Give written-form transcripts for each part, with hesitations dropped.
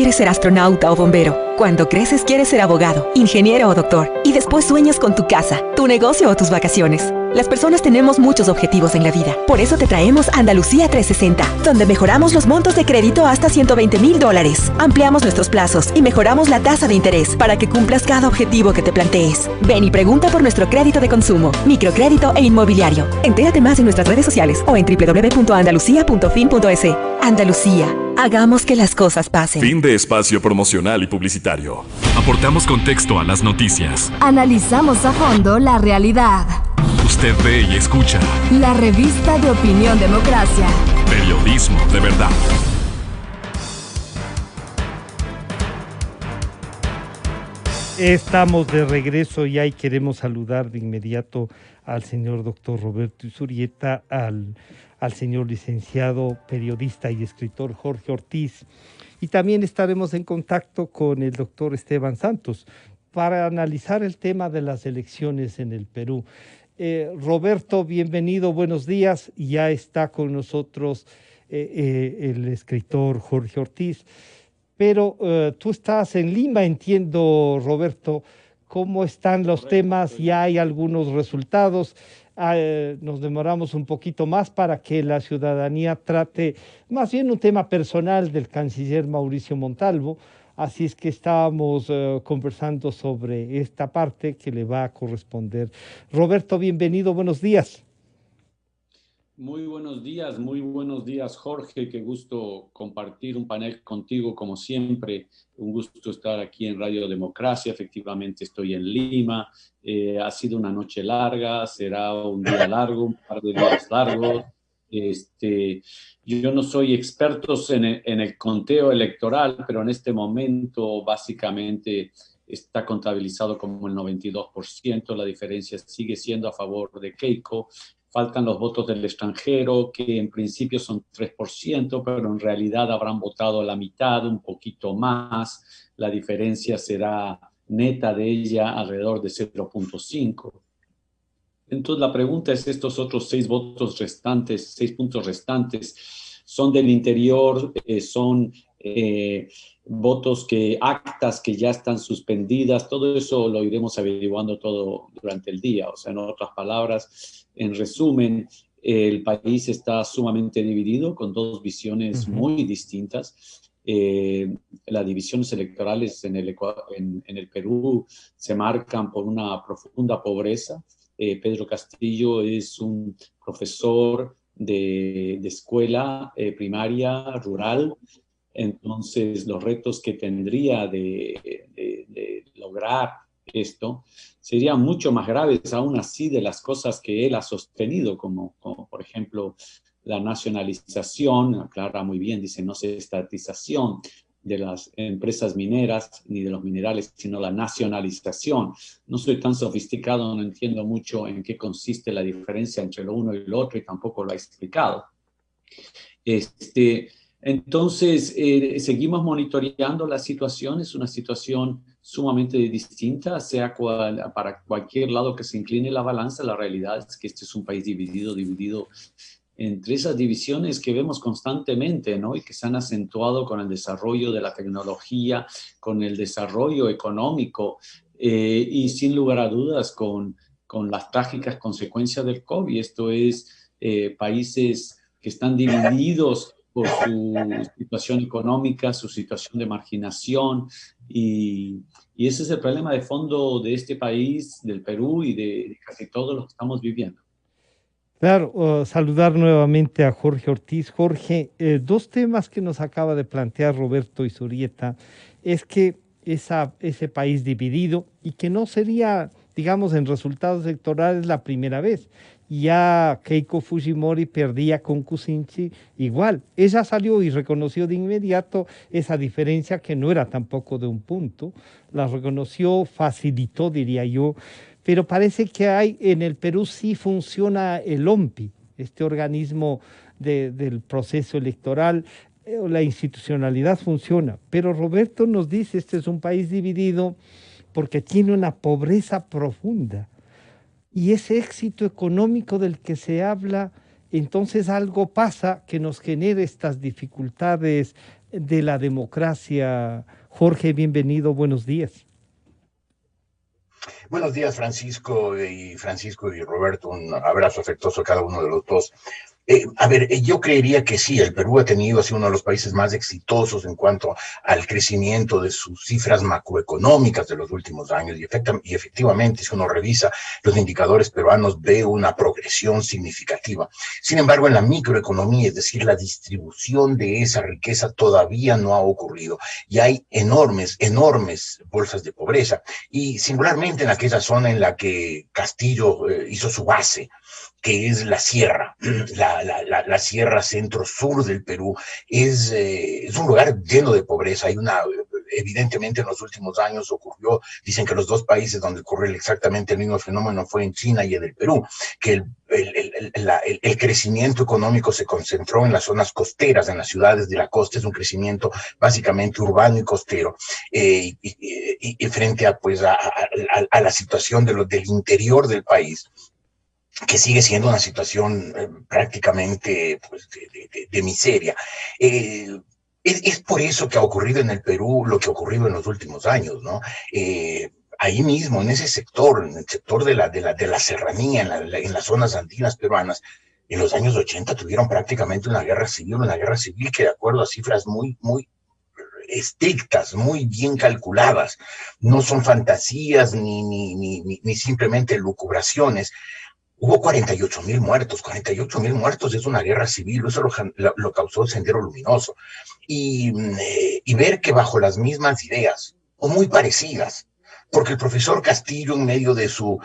quieres ser astronauta o bombero. Cuando creces quieres ser abogado, ingeniero o doctor. Y después sueñas con tu casa, tu negocio o tus vacaciones. Las personas tenemos muchos objetivos en la vida. Por eso te traemos Andalucía 360, donde mejoramos los montos de crédito hasta $120,000. Ampliamos nuestros plazos y mejoramos la tasa de interés para que cumplas cada objetivo que te plantees. Ven y pregunta por nuestro crédito de consumo, microcrédito e inmobiliario. Entérate más en nuestras redes sociales o en www.andalucia.fin.es. Andalucía, hagamos que las cosas pasen. Fin de espacio promocional y publicitario. Aportamos contexto a las noticias. Analizamos a fondo la realidad. Usted ve y escucha. La revista de Opinión Democracia. Periodismo de verdad. Estamos de regreso y ahí queremos saludar de inmediato al señor doctor Roberto Izurieta, al señor licenciado, periodista y escritor Jorge Ortiz. Y también estaremos en contacto con el doctor Esteban Santos para analizar el tema de las elecciones en el Perú. Roberto, bienvenido, buenos días. Ya está con nosotros el escritor Jorge Ortiz. Pero tú estás en Lima, entiendo, Roberto. ¿Cómo están los temas? Ya hay algunos resultados. Nos demoramos un poquito más para que la ciudadanía trate más bien un tema personal del canciller Mauricio Montalvo. Así es que estábamos conversando sobre esta parte que le va a corresponder. Roberto, bienvenido, buenos días. Muy buenos días, Jorge. Qué gusto compartir un panel contigo, como siempre. Un gusto estar aquí en Radio Democracia. Efectivamente, estoy en Lima. Ha sido una noche larga, será un día largo, un par de días largos. Yo no soy experto en el conteo electoral, pero en este momento básicamente está contabilizado como el 92%. La diferencia sigue siendo a favor de Keiko. Faltan los votos del extranjero, que en principio son 3%, pero en realidad habrán votado la mitad, un poquito más. La diferencia será neta de ella alrededor de 0.5. Entonces la pregunta es, estos otros 6 puntos restantes, ¿son del interior? ¿Son actas que ya están suspendidas? Todo eso lo iremos averiguando todo durante el día. O sea, en otras palabras, en resumen, el país está sumamente dividido con 2 visiones muy distintas. Las divisiones electorales en el Perú se marcan por una profunda pobreza. Pedro Castillo es un profesor de escuela primaria rural. Entonces, los retos que tendría de lograr esto serían mucho más graves aún así de las cosas que él ha sostenido, como por ejemplo la nacionalización. Aclara muy bien, dice, no se estatización de las empresas mineras ni de los minerales, sino la nacionalización. No soy tan sofisticado, no entiendo mucho en qué consiste la diferencia entre lo uno y lo otro y tampoco lo ha explicado. Entonces, seguimos monitoreando la situación. Es una situación sumamente distinta, para cualquier lado que se incline la balanza. La realidad es que este es un país dividido entre esas divisiones que vemos constantemente, ¿no? Y que se han acentuado con el desarrollo de la tecnología, con el desarrollo económico y sin lugar a dudas con las trágicas consecuencias del COVID. Esto es países que están divididos por su situación económica, su situación de marginación, y ese es el problema de fondo de este país, del Perú y de casi todo lo que estamos viviendo. Claro, saludar nuevamente a Jorge Ortiz. Jorge, 2 temas que nos acaba de plantear Roberto Izurieta es que ese país dividido y que no sería, digamos, en resultados electorales la primera vez. Ya Keiko Fujimori perdía con Kuczynski igual. Ella salió y reconoció de inmediato esa diferencia que no era tampoco de un punto. La reconoció, facilitó, diría yo. Pero parece que en el Perú sí funciona el OMPI, este organismo del proceso electoral. La institucionalidad funciona. Pero Roberto nos dice, este es un país dividido porque tiene una pobreza profunda. Y ese éxito económico del que se habla, entonces algo pasa que nos genera estas dificultades de la democracia. Jorge, bienvenido, buenos días. Buenos días, Francisco y Roberto. Un abrazo afectuoso a cada uno de los dos. Yo creería que sí, el Perú ha sido uno de los países más exitosos en cuanto al crecimiento de sus cifras macroeconómicas de los últimos años, y efectivamente, si uno revisa los indicadores peruanos, ve una progresión significativa. Sin embargo, en la microeconomía, es decir, la distribución de esa riqueza todavía no ha ocurrido, y hay enormes bolsas de pobreza, y singularmente en aquella zona en la que Castillo hizo su base, que es la sierra, la sierra centro-sur del Perú, es un lugar lleno de pobreza. Evidentemente en los últimos años dicen que los dos países donde ocurrió exactamente el mismo fenómeno fue en China y en el Perú, que el crecimiento económico se concentró en las zonas costeras, en las ciudades de la costa. Es un crecimiento básicamente urbano y costero, y frente a la situación del interior del país, que sigue siendo una situación prácticamente de miseria. Es por eso que ha ocurrido en el Perú lo que ha ocurrido en los últimos años, ¿no? Ahí mismo, en ese sector, en el sector de la serranía, en las zonas andinas peruanas, en los años 80 tuvieron prácticamente una guerra civil que, de acuerdo a cifras muy estrictas, muy bien calculadas, no son fantasías ni simplemente lucubraciones. Hubo 48,000 muertos. 48,000 muertos es una guerra civil. Eso lo causó el Sendero Luminoso. Y ver que bajo las mismas ideas, o muy parecidas, porque el profesor Castillo, en medio de su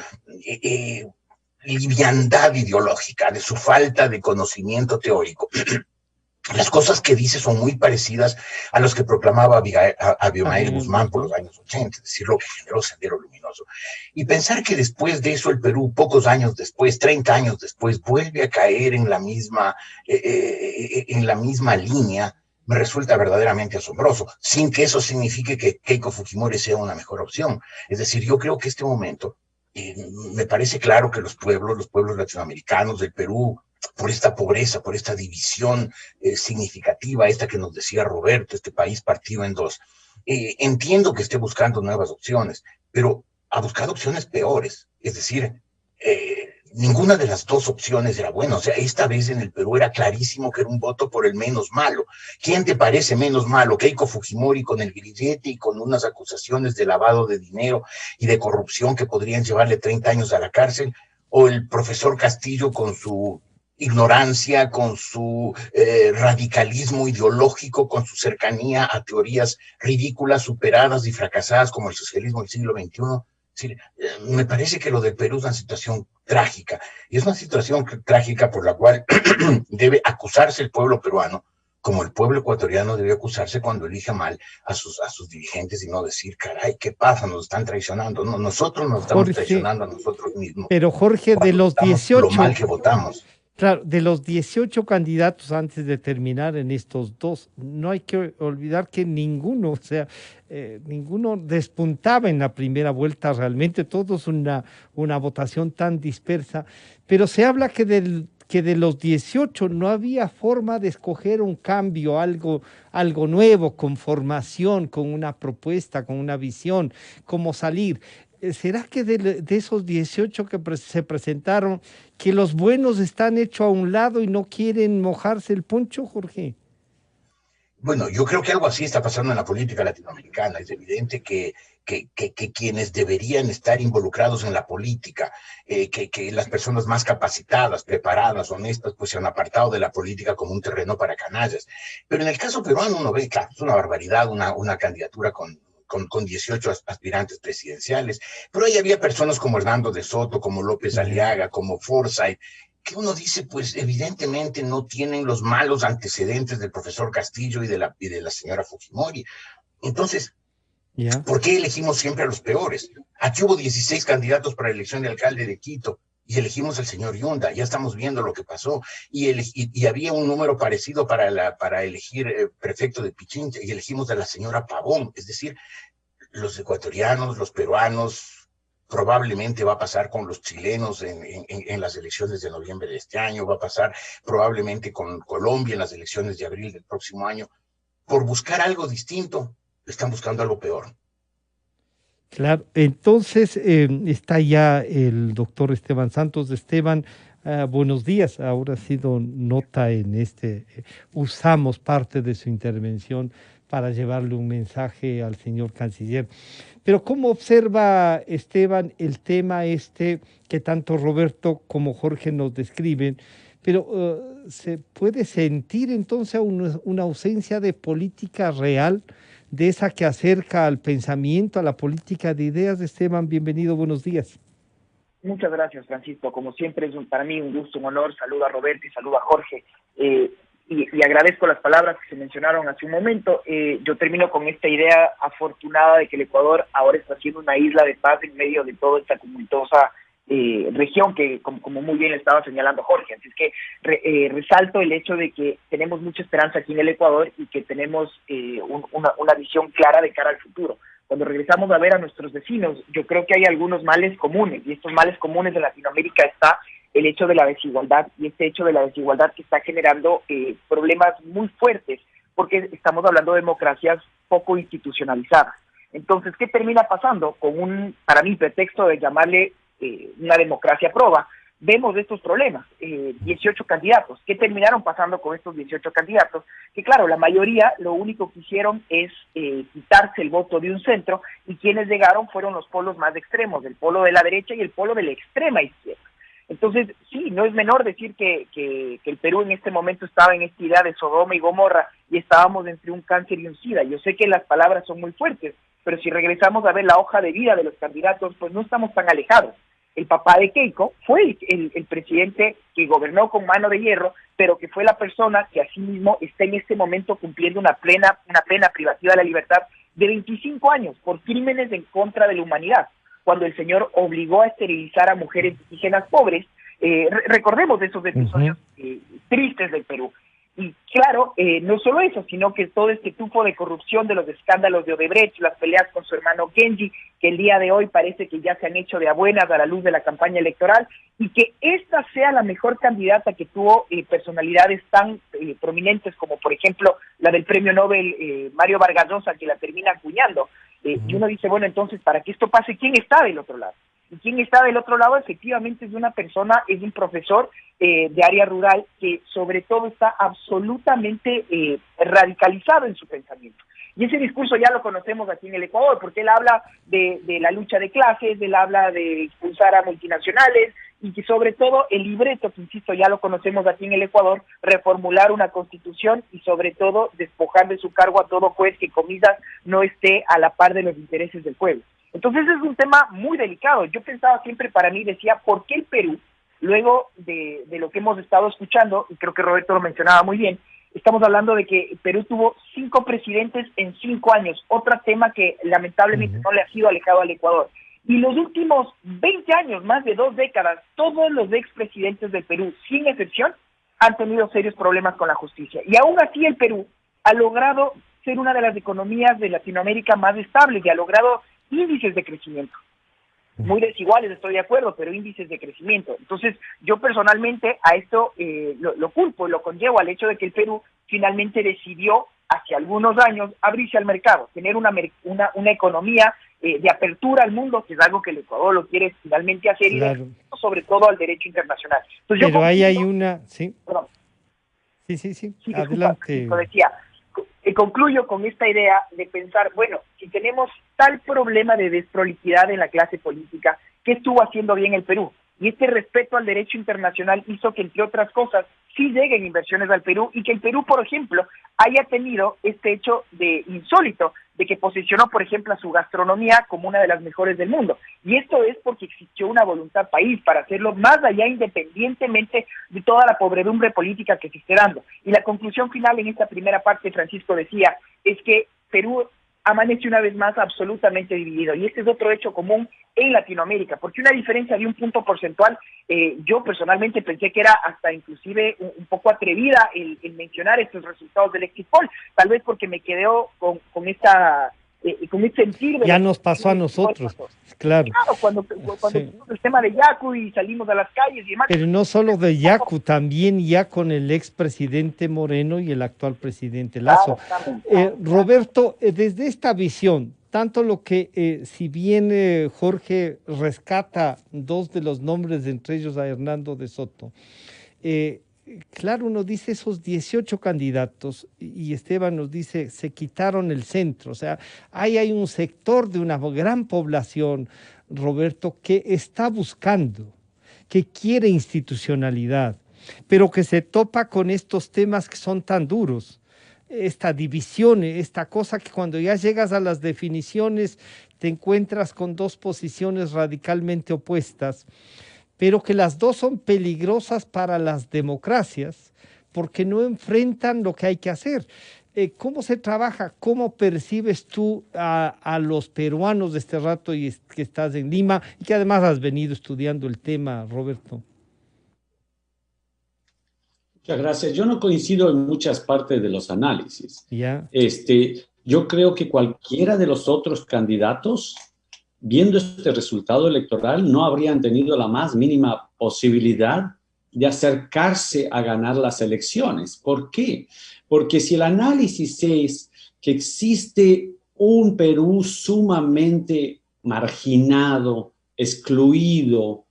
liviandad ideológica, de su falta de conocimiento teórico, las cosas que dice son muy parecidas a los que proclamaba Abimael Guzmán por los años 80, es decir, lo que generó Sendero Luminoso. Y pensar que después de eso el Perú, pocos años después, 30 años después, vuelve a caer en la misma línea, me resulta verdaderamente asombroso, sin que eso signifique que Keiko Fujimori sea una mejor opción. Es decir, yo creo que este momento, me parece claro que los pueblos latinoamericanos del Perú, por esta pobreza, por esta división significativa, esta que nos decía Roberto, este país partido en dos, entiendo que esté buscando nuevas opciones, pero ha buscado opciones peores. Es decir, ninguna de las dos opciones era buena. O sea, esta vez en el Perú era clarísimo que era un voto por el menos malo. ¿Quién te parece menos malo? Keiko Fujimori con el grillete y con unas acusaciones de lavado de dinero y de corrupción que podrían llevarle 30 años a la cárcel, o el profesor Castillo con su ignorancia, con su radicalismo ideológico, con su cercanía a teorías ridículas, superadas y fracasadas como el socialismo del siglo XXI. Sí, me parece que lo del Perú es una situación trágica, y es una situación trágica por la cual debe acusarse el pueblo peruano, como el pueblo ecuatoriano debe acusarse cuando elija mal a sus dirigentes, y no decir, caray, ¿qué pasa? Nos están traicionando. No, nosotros nos estamos traicionando a nosotros mismos. Pero Jorge, de los 18... Lo mal que votamos. Claro, de los 18 candidatos, antes de terminar en estos dos, no hay que olvidar que ninguno despuntaba en la primera vuelta realmente, todos una votación tan dispersa, pero se habla que de los 18 no había forma de escoger un cambio, algo nuevo, con formación, con una propuesta, con una visión, cómo salir. ¿Será que de esos 18 que se presentaron, que los buenos están hechos a un lado y no quieren mojarse el poncho, Jorge? Bueno, yo creo que algo así está pasando en la política latinoamericana. Es evidente que quienes deberían estar involucrados en la política, que las personas más capacitadas, preparadas, honestas, pues se han apartado de la política como un terreno para canallas. Pero en el caso peruano uno ve, claro, es una barbaridad, una candidatura con 18 aspirantes presidenciales, pero ahí había personas como Hernando de Soto, como López Aliaga, como Forsyth, que uno dice, pues evidentemente no tienen los malos antecedentes del profesor Castillo y de la señora Fujimori. Entonces, ¿por qué elegimos siempre a los peores? Aquí hubo 16 candidatos para la elección de alcalde de Quito, y elegimos al señor Yunda. Ya estamos viendo lo que pasó, y había un número parecido para elegir prefecto de Pichincha, y elegimos a la señora Pavón. Es decir, los ecuatorianos, los peruanos, probablemente va a pasar con los chilenos en las elecciones de noviembre de este año, va a pasar probablemente con Colombia en las elecciones de abril del próximo año. por buscar algo distinto, están buscando algo peor. Claro, entonces está ya el doctor Esteban Santos. Esteban, buenos días. Ahora ha sido nota en usamos parte de su intervención para llevarle un mensaje al señor canciller. Pero ¿cómo observa Esteban el tema que tanto Roberto como Jorge nos describen? Pero ¿se puede sentir entonces una ausencia de política real, de esa que acerca al pensamiento, a la política de ideas? Esteban, bienvenido, buenos días. Muchas gracias, Francisco. Como siempre, es para mí un gusto, un honor. Saludo a Roberto y saludo a Jorge. Y agradezco las palabras que se mencionaron hace un momento. Yo termino con esta idea afortunada de que el Ecuador ahora está siendo una isla de paz en medio de toda esta tumultuosa región que, como muy bien estaba señalando Jorge. Así es que resalto el hecho de que tenemos mucha esperanza aquí en el Ecuador y que tenemos una visión clara de cara al futuro. Cuando regresamos a ver a nuestros vecinos, yo creo que hay algunos males comunes, y estos males comunes de Latinoamérica está el hecho de la desigualdad, y este hecho de la desigualdad que está generando problemas muy fuertes, porque estamos hablando de democracias poco institucionalizadas. Entonces, ¿qué termina pasando? Con para mí, pretexto de llamarle una democracia proba, vemos estos problemas, 18 candidatos. ¿Qué terminaron pasando con estos 18 candidatos? Que claro, la mayoría lo único que hicieron es quitarse el voto de un centro, y quienes llegaron fueron los polos más extremos, el polo de la derecha y el polo de la extrema izquierda. Entonces, sí, no es menor decir que el Perú en este momento estaba en esta idea de Sodoma y Gomorra, y estábamos entre un cáncer y un SIDA. Yo sé que las palabras son muy fuertes, pero si regresamos a ver la hoja de vida de los candidatos, pues no estamos tan alejados. El papá de Keiko fue el presidente que gobernó con mano de hierro, pero que fue la persona que asimismo está en este momento cumpliendo una pena privativa de la libertad de 25 años por crímenes en contra de la humanidad, cuando el señor obligó a esterilizar a mujeres indígenas pobres. Recordemos esos episodios tristes del Perú. Y claro, no solo eso, sino que todo este tufo de corrupción de los escándalos de Odebrecht, las peleas con su hermano Genji, que el día de hoy parece que ya se han hecho de a buenas a la luz de la campaña electoral, y que esta sea la mejor candidata que tuvo personalidades tan prominentes como, por ejemplo, la del premio Nobel Mario Vargas Llosa, que la termina acuñando. Y uno dice, bueno, entonces, para que esto pase, ¿quién está del otro lado? Y quien está del otro lado efectivamente es una persona, es un profesor de área rural que sobre todo está absolutamente radicalizado en su pensamiento. Y ese discurso ya lo conocemos aquí en el Ecuador, porque él habla de la lucha de clases, él habla de expulsar a multinacionales, y que sobre todo el libreto, que insisto, ya lo conocemos aquí en el Ecuador, reformular una constitución y sobre todo despojar de su cargo a todo juez que, comillas, no esté a la par de los intereses del pueblo. Entonces es un tema muy delicado. Yo pensaba siempre, para mí, decía, ¿por qué el Perú, luego de lo que hemos estado escuchando, y creo que Roberto lo mencionaba muy bien, estamos hablando de que Perú tuvo 5 presidentes en 5 años, otro tema que lamentablemente no le ha sido alejado al Ecuador. Y los últimos 20 años, más de 2 décadas, todos los expresidentes del Perú, sin excepción, han tenido serios problemas con la justicia. Y aún así el Perú ha logrado ser una de las economías de Latinoamérica más estables y ha logrado índices de crecimiento. Muy desiguales, estoy de acuerdo, pero índices de crecimiento. Entonces, yo personalmente a esto lo culpo y lo conllevo al hecho de que el Perú finalmente decidió, hace algunos años, abrirse al mercado, tener una economía de apertura al mundo, que es algo que el Ecuador lo quiere finalmente hacer, claro, y sobre todo al derecho internacional. Entonces, pero ahí hay una... Sí, perdón. Sí, adelante. Decía, concluyo con esta idea de pensar, bueno, si tenemos tal problema de desprolijidad en la clase política, ¿qué estuvo haciendo bien el Perú? Y este respeto al derecho internacional hizo que, entre otras cosas, sí lleguen inversiones al Perú, y que el Perú, por ejemplo, haya tenido este hecho de insólito, de que posicionó, por ejemplo, a su gastronomía como una de las mejores del mundo. Y esto es porque existió una voluntad país para hacerlo más allá, independientemente de toda la podredumbre política que se esté dando. Y la conclusión final en esta primera parte, Francisco decía, es que Perú amanece una vez más absolutamente dividido, y este es otro hecho común en Latinoamérica, porque una diferencia de un punto porcentual, yo personalmente pensé que era hasta inclusive un poco atrevida el mencionar estos resultados del exit poll, tal vez porque me quedé con con ese sentir de ya nos pasó a nosotros, claro. Claro, cuando Sí. tuvimos el tema de Yaku y salimos a las calles y demás. Pero no solo de Yaku, también ya con el expresidente Moreno y el actual presidente Lazo. Roberto, desde esta visión, tanto lo que, si bien Jorge rescata dos de los nombres, entre ellos a Hernando de Soto, claro, uno dice esos 18 candidatos y Esteban nos dice, se quitaron el centro, o sea, ahí hay un sector de una gran población, Roberto, que está buscando, que quiere institucionalidad, pero que se topa con estos temas que son tan duros, esta división, esta cosa que cuando ya llegas a las definiciones te encuentras con dos posiciones radicalmente opuestas, pero que las dos son peligrosas para las democracias porque no enfrentan lo que hay que hacer. ¿Cómo se trabaja? ¿Cómo percibes tú a los peruanos de este rato y que estás en Lima y que además has venido estudiando el tema, Roberto? Muchas gracias. Yo no coincido en muchas partes de los análisis. ¿Ya? Yo creo que cualquiera de los otros candidatos, viendo este resultado electoral, no habrían tenido la más mínima posibilidad de acercarse a ganar las elecciones. ¿Por qué? Porque si el análisis es que existe un Perú sumamente marginado, excluido,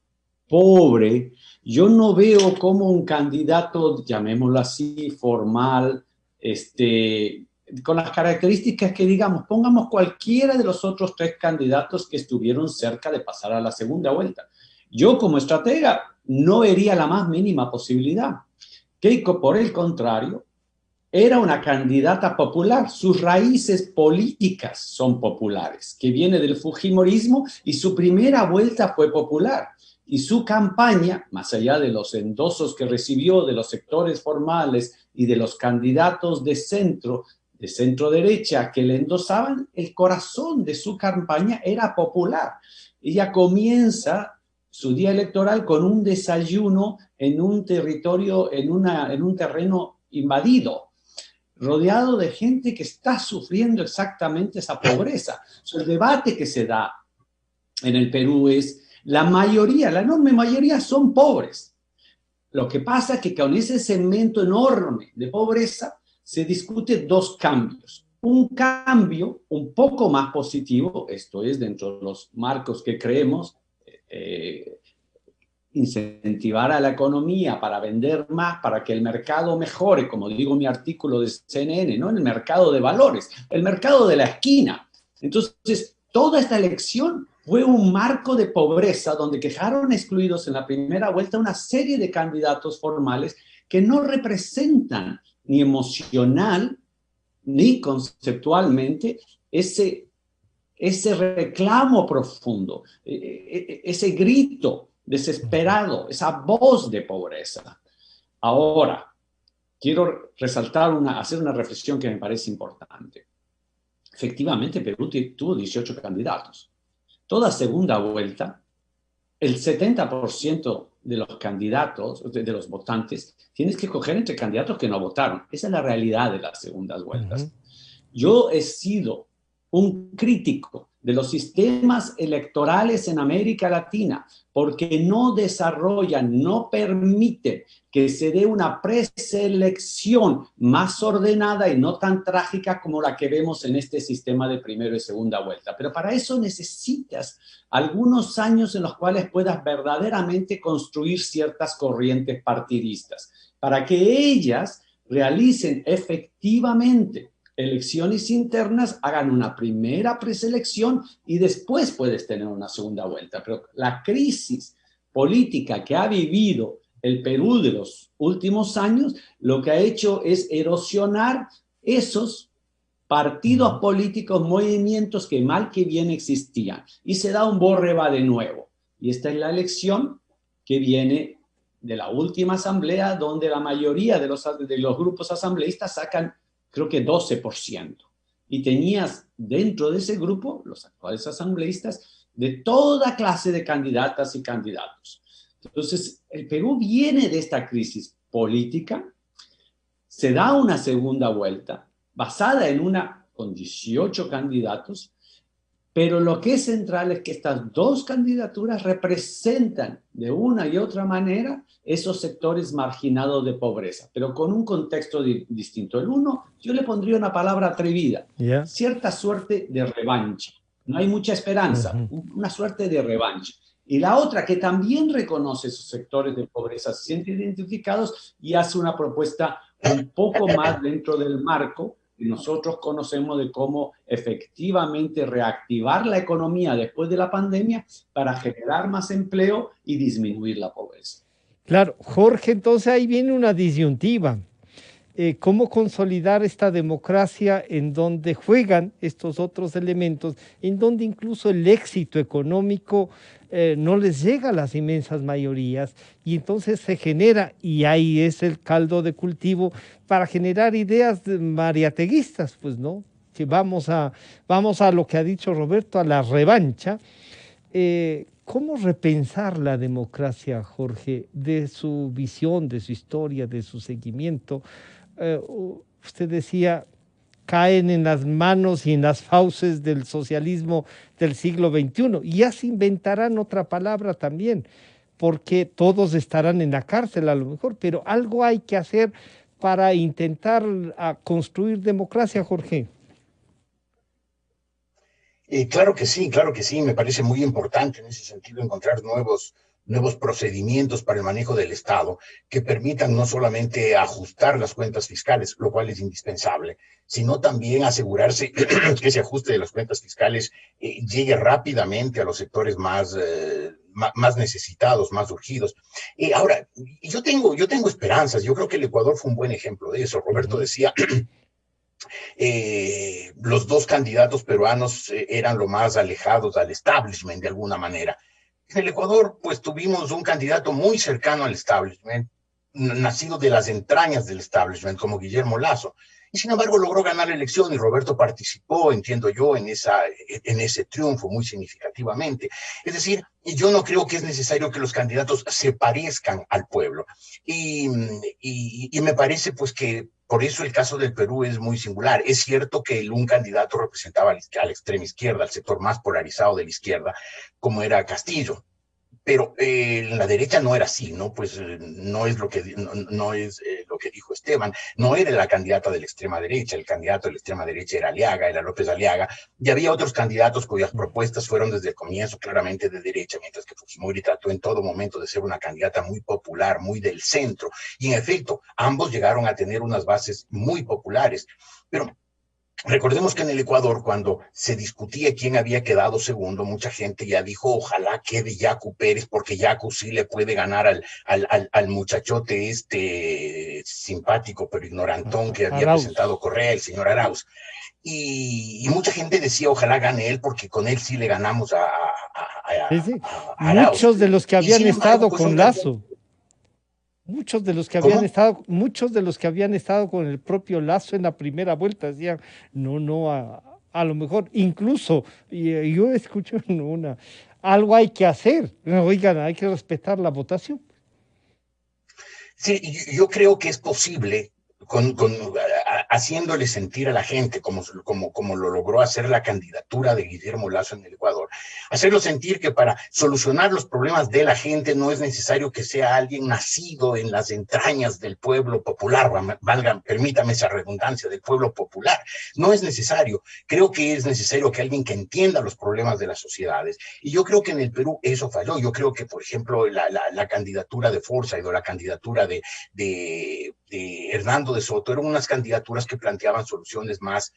pobre, yo no veo cómo un candidato, llamémoslo así, formal, con las características que digamos, pongamos cualquiera de los otros tres candidatos que estuvieron cerca de pasar a la segunda vuelta. Yo como estratega no vería la más mínima posibilidad. Keiko, por el contrario, era una candidata popular. Sus raíces políticas son populares, que viene del fujimorismo y su primera vuelta fue popular. Y su campaña, más allá de los endosos que recibió de los sectores formales y de los candidatos de centro derecha que le endosaban, el corazón de su campaña era popular. Ella comienza su día electoral con un desayuno en un territorio, en un terreno invadido, rodeado de gente que está sufriendo exactamente esa pobreza. El debate que se da en el Perú es, la enorme mayoría son pobres. Lo que pasa es que con ese segmento enorme de pobreza se discute dos cambios. Un cambio un poco más positivo, esto es dentro de los marcos que creemos, incentivar a la economía para vender más, para que el mercado mejore, como digo en mi artículo de CNN, ¿no? El mercado de valores, el mercado de la esquina. Entonces, toda esta elección fue un marco de pobreza donde quedaron excluidos en la primera vuelta una serie de candidatos formales que no representan ni emocional ni conceptualmente ese reclamo profundo, ese grito desesperado, esa voz de pobreza. Ahora, quiero hacer una reflexión que me parece importante. Efectivamente, Perú tuvo 18 candidatos. Toda segunda vuelta, el 70% de los candidatos, de los votantes, tienes que escoger entre candidatos que no votaron. Esa es la realidad de las segundas vueltas. Yo he sido un crítico de los sistemas electorales en América Latina porque no desarrollan, no permiten que se dé una preselección más ordenada y no tan trágica como la que vemos en este sistema de primera y segunda vuelta. Pero para eso necesitas algunos años en los cuales puedas verdaderamente construir ciertas corrientes partidistas para que ellas realicen efectivamente elecciones internas, hagan una primera preselección y después puedes tener una segunda vuelta. Pero la crisis política que ha vivido el Perú de los últimos años, lo que ha hecho es erosionar esos partidos políticos, movimientos que mal que bien existían. Y se da un borre va de nuevo. Y esta es la elección que viene de la última asamblea, donde la mayoría de los grupos asambleístas sacan, creo que 12%. Y tenías dentro de ese grupo, los actuales asambleístas, de toda clase de candidatas y candidatos. Entonces, el Perú viene de esta crisis política, se da una segunda vuelta, basada en una con 18 candidatos, pero lo que es central es que estas dos candidaturas representan de una y otra manera esos sectores marginados de pobreza, pero con un contexto distinto. El uno, yo le pondría una palabra atrevida, cierta suerte de revancha. No hay mucha esperanza, una suerte de revancha. Y la otra, que también reconoce esos sectores de pobreza, se siente identificados y hace una propuesta un poco más dentro del marco que nosotros conocemos de cómo efectivamente reactivar la economía después de la pandemia para generar más empleo y disminuir la pobreza. Claro, Jorge, entonces ahí viene una disyuntiva. ¿Cómo consolidar esta democracia en donde juegan estos otros elementos, en donde incluso el éxito económico no les llega a las inmensas mayorías y entonces se genera, y ahí es el caldo de cultivo para generar ideas mariateguistas, pues no, que vamos a lo que ha dicho Roberto, a la revancha. ¿Cómo repensar la democracia, Jorge, de su visión, de su historia, de su seguimiento? Usted decía, caen en las manos y en las fauces del socialismo del siglo XXI. Y ya se inventarán otra palabra también, porque todos estarán en la cárcel a lo mejor, pero algo hay que hacer para intentar construir democracia, Jorge. Claro que sí, me parece muy importante en ese sentido encontrar nuevos procedimientos para el manejo del Estado que permitan no solamente ajustar las cuentas fiscales, lo cual es indispensable, sino también asegurarse que ese ajuste de las cuentas fiscales llegue rápidamente a los sectores más necesitados, más urgidos. Ahora, yo tengo esperanzas. Yo creo que el Ecuador fue un buen ejemplo de eso. Roberto decía... los dos candidatos peruanos eran lo más alejados al establishment de alguna manera. En el Ecuador, pues tuvimos un candidato muy cercano al establishment, nacido de las entrañas del establishment, como Guillermo Lasso, y sin embargo logró ganar la elección y Roberto participó, entiendo yo, en ese triunfo muy significativamente. Es decir, yo no creo que es necesario que los candidatos se parezcan al pueblo. Y me parece pues que por eso el caso del Perú es muy singular. Es cierto que un candidato representaba a la extrema izquierda, al sector más polarizado de la izquierda, como era Castillo. Pero en la derecha no era así, ¿no? Pues no es lo que dijo Esteban. No era la candidata de la extrema derecha. El candidato de la extrema derecha era López Aliaga. Y había otros candidatos cuyas propuestas fueron desde el comienzo claramente de derecha, mientras que Fujimori trató en todo momento de ser una candidata muy popular, muy del centro. Y en efecto, ambos llegaron a tener unas bases muy populares. Pero recordemos que en el Ecuador, cuando se discutía quién había quedado segundo, mucha gente ya dijo, ojalá quede Yacu Pérez, porque Yacu sí le puede ganar al muchachote simpático pero ignorantón que había presentado Correa, el señor Arauz. Y mucha gente decía, ojalá gane él, porque con él sí le ganamos a Arauz. Muchos de los que habían estado con Lasso. Muchos de los que habían estado con el propio Lasso en la primera vuelta decían, a lo mejor, incluso, yo escucho algo hay que hacer, oigan, hay que respetar la votación. Sí, yo creo que es posible, haciéndole sentir a la gente, como lo logró hacer la candidatura de Guillermo Lasso en el Ecuador, hacerlo sentir que para solucionar los problemas de la gente no es necesario que sea alguien nacido en las entrañas del pueblo popular, permítame esa redundancia, del pueblo popular. No es necesario. Creo que es necesario que alguien que entienda los problemas de las sociedades. Y yo creo que en el Perú eso falló. Yo creo que, por ejemplo, la candidatura de Forsyth o la candidatura de Hernando de Soto eran unas candidaturas que planteaban soluciones más,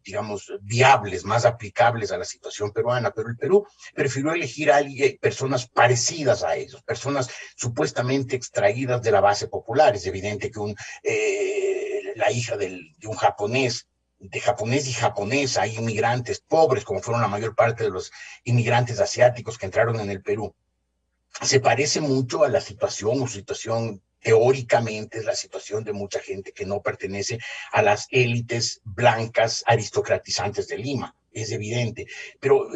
digamos, viables, más aplicables a la situación peruana, pero el Perú prefirió elegir a personas parecidas a ellos, personas supuestamente extraídas de la base popular. Es evidente que la hija de un japonés, de japonés y japonesa, hay inmigrantes pobres, como fueron la mayor parte de los inmigrantes asiáticos que entraron en el Perú. Se parece mucho a la situación teóricamente es la situación de mucha gente que no pertenece a las élites blancas aristocratizantes de Lima. es evidente, pero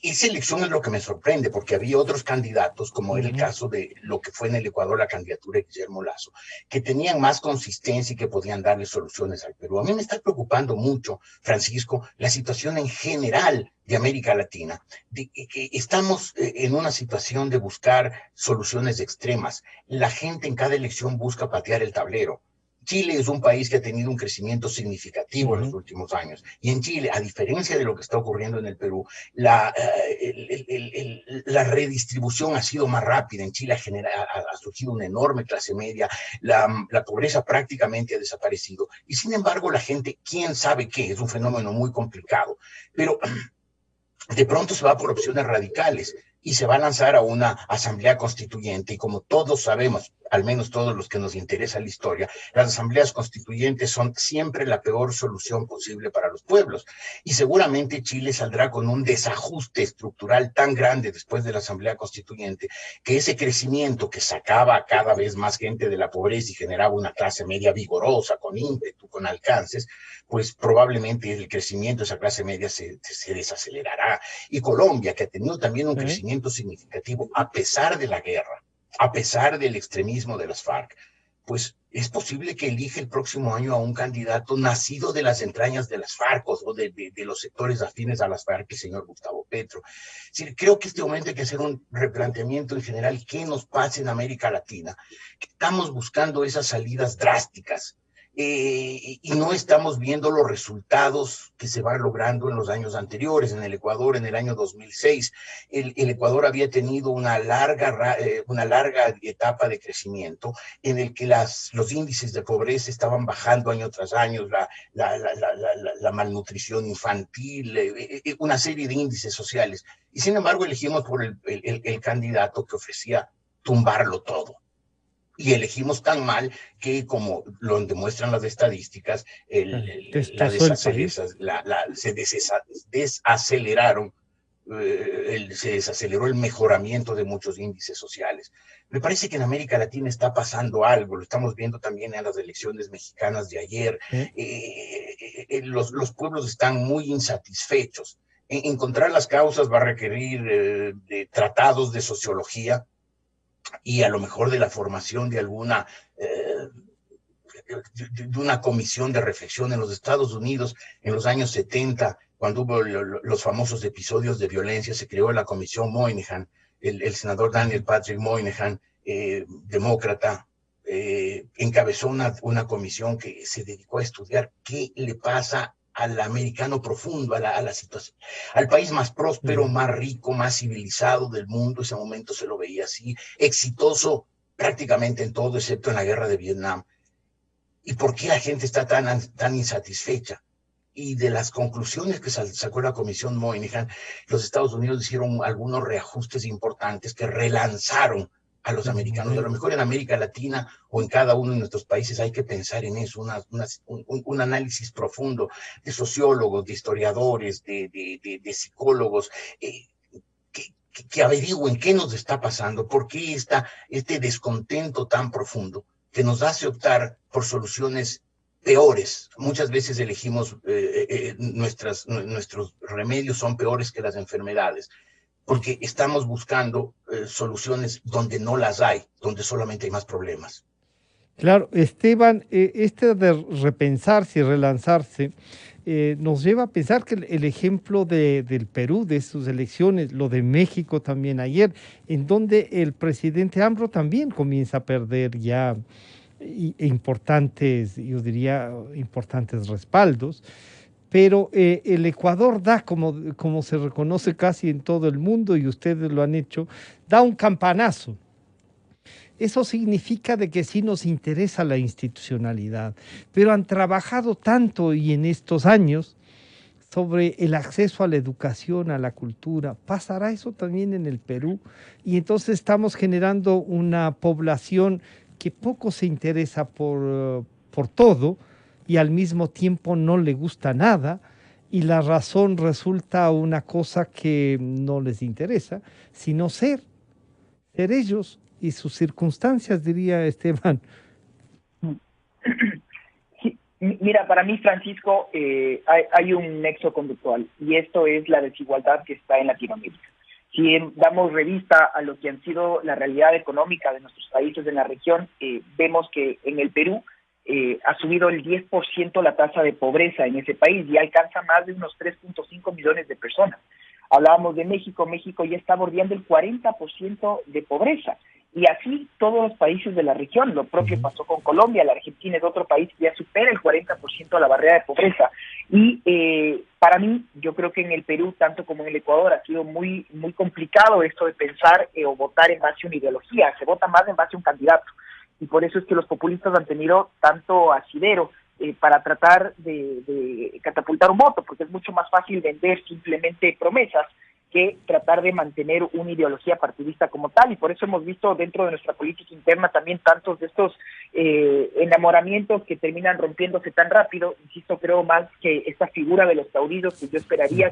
esa elección es lo que me sorprende, porque había otros candidatos, como era el caso de lo que fue en el Ecuador la candidatura de Guillermo Lasso, que tenían más consistencia y que podían darle soluciones al Perú. A mí me está preocupando mucho, Francisco, la situación en general de América Latina. Que estamos en una situación de buscar soluciones extremas. La gente en cada elección busca patear el tablero. Chile es un país que ha tenido un crecimiento significativo en los últimos años. Y en Chile, a diferencia de lo que está ocurriendo en el Perú, la redistribución ha sido más rápida. En Chile ha surgido una enorme clase media, la pobreza prácticamente ha desaparecido. Y sin embargo, la gente, quién sabe qué, es un fenómeno muy complicado. Pero de pronto se va por opciones radicales y se va a lanzar a una asamblea constituyente. Y como todos sabemos, al menos todos los que nos interesa la historia, las asambleas constituyentes son siempre la peor solución posible para los pueblos. Y seguramente Chile saldrá con un desajuste estructural tan grande después de la asamblea constituyente, que ese crecimiento que sacaba a cada vez más gente de la pobreza y generaba una clase media vigorosa, con ímpetu, con alcances, pues probablemente el crecimiento de esa clase media se desacelerará. Y Colombia, que ha tenido también un crecimiento significativo a pesar de la guerra, a pesar del extremismo de las FARC, pues es posible que elija el próximo año a un candidato nacido de las entrañas de las FARC o de los sectores afines a las FARC, el señor Gustavo Petro. Es decir, creo que este momento hay que hacer un replanteamiento en general, qué nos pasa en América Latina, que estamos buscando esas salidas drásticas, y no estamos viendo los resultados que se van logrando en los años anteriores. En el Ecuador, en el año 2006, el Ecuador había tenido una larga etapa de crecimiento en el que los índices de pobreza estaban bajando año tras año, la malnutrición infantil, una serie de índices sociales. Y sin embargo elegimos por el candidato que ofrecía tumbarlo todo. Y elegimos tan mal que, como lo demuestran las estadísticas, se desaceleraron, se desaceleró el mejoramiento de muchos índices sociales. Me parece que en América Latina está pasando algo, lo estamos viendo también en las elecciones mexicanas de ayer. Los pueblos están muy insatisfechos. Encontrar las causas va a requerir de tratados de sociología, y a lo mejor de la formación de una comisión de reflexión. En los Estados Unidos, en los años 70, cuando hubo los famosos episodios de violencia, se creó la comisión Moynihan. El senador Daniel Patrick Moynihan, demócrata, encabezó una comisión que se dedicó a estudiar qué le pasa al americano profundo, a la situación, al país más próspero, más rico, más civilizado del mundo. Ese momento se lo veía así, exitoso prácticamente en todo, excepto en la guerra de Vietnam. ¿Y por qué la gente está tan insatisfecha? Y de las conclusiones que sacó la comisión Moynihan, los Estados Unidos hicieron algunos reajustes importantes que relanzaron a los americanos. A lo mejor en América Latina o en cada uno de nuestros países hay que pensar en eso, un análisis profundo de sociólogos, de historiadores, de psicólogos, que averigüen qué nos está pasando, por qué este descontento tan profundo que nos hace optar por soluciones peores. Muchas veces elegimos, nuestros remedios son peores que las enfermedades, porque estamos buscando soluciones donde no las hay, donde solamente hay más problemas. Claro, Esteban, de repensarse y relanzarse nos lleva a pensar que el ejemplo del Perú, de sus elecciones, lo de México también ayer, en donde el presidente AMLO también comienza a perder ya importantes, yo diría, importantes respaldos. Pero el Ecuador da, como se reconoce casi en todo el mundo, y ustedes lo han hecho, da un campanazo. Eso significa de que sí nos interesa la institucionalidad, pero han trabajado tanto y en estos años sobre el acceso a la educación, a la cultura. ¿Pasará eso también en el Perú? Y entonces estamos generando una población que poco se interesa por todo, y al mismo tiempo no le gusta nada, y la razón resulta una cosa que no les interesa, sino ser ellos y sus circunstancias, diría Esteban. Mira, para mí, Francisco, hay un nexo conductual y esto es la desigualdad que está en Latinoamérica. Si damos revista a lo que han sido la realidad económica de nuestros países en la región, vemos que en el Perú ha subido el 10% la tasa de pobreza en ese país y alcanza más de unos 3.5 millones de personas. Hablábamos de México, México ya está bordeando el 40% de pobreza. Y así todos los países de la región. Lo propio pasó con Colombia. La Argentina es otro país que ya supera el 40% de la barrera de pobreza. Y para mí, yo creo que en el Perú, tanto como en el Ecuador, ha sido muy complicado esto de pensar o votar en base a una ideología. Se vota más en base a un candidato. Y por eso es que los populistas han tenido tanto asidero para tratar de catapultar un voto, porque es mucho más fácil vender simplemente promesas que tratar de mantener una ideología partidista como tal, y por eso hemos visto dentro de nuestra política interna también tantos de estos enamoramientos que terminan rompiéndose tan rápido. Insisto, creo más que esta figura de los caudillos que yo esperaría